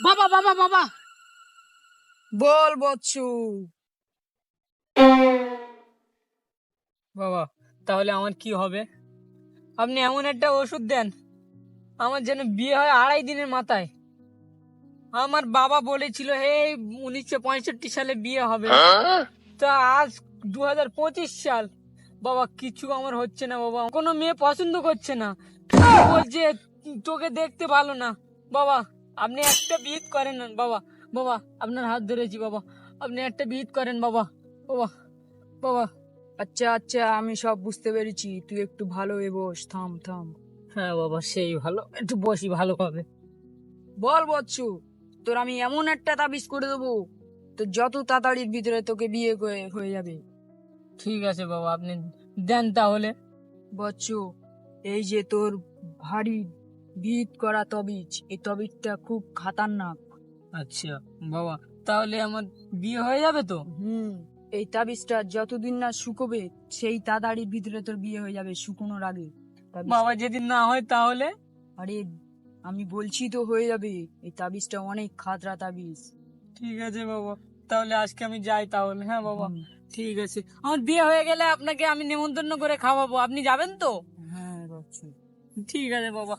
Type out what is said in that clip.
বাবা বাবা বাবা, বল বচ্চু। বাবা তাহলে আমার কি হবে? আপনি এমন একটা ওষুধ দেন আমার যেন বিয়ে হয় 2.5 দিনের মাথায়। আমার বাবা বলেছিল 1965 সালে বিয়ে হবে, তা আজ 2025 সাল। বাবা কিছু আমার হচ্ছে না বাবা, কোনো মেয়ে পছন্দ করছে না, বলছে তোকে দেখতে ভালো না। বাবা আপনি একটা বিহিত করেন না বাবা। বাবা আপনার হাত ধরেছি বাবা, আপনি একটা বিহিত করেন বাবা। বাবা বাবা। আচ্ছা আচ্ছা, আমি সব বুঝতে পেরেছি, তুই একটু ভালো হয়ে বস, থাম থাম। হ্যাঁ বাবা সেই ভালো, একটু বসি ভালো হবে। বল বচ্চু, তোর আমি এমন একটা তাবিজ করে দেবো, তো যত তাড়াতাড়ির ভিতরে তোকে বিয়ে হয়ে যাবে। ঠিক আছে বাবা, আপনি দেন তাহলে। বচ্চু, এই যে তোর ভারী ভিত করা তবিজ, এই তবিজটা খুব খাতারনাক। আচ্ছা বাবা, তাহলে আমার বিয়ে হয়ে যাবে তো? এই তাবিজটা যতদিন না শুকোবে সেই তাড়াতাড়ির ভিতরে তোর বিয়ে হয়ে যাবে, শুকোনোর আগে। বাবা যেদিন না হয় তাহলে? আরে আমি বলছি তো হয়ে যাবে, এই তাবিজটা অনেক খাতরা তাবিজ। ঠিক আছে বাবা, তাহলে আজকে আমি যাই তাহলে। হ্যাঁ বাবা ঠিক আছে, আমার বিয়ে হয়ে গেলে আপনাকে আমি নেমন্তন্ন করে খাওয়াবো, আপনি যাবেন তো? হ্যাঁ বচ্চু। ঠিক আছে বাবা।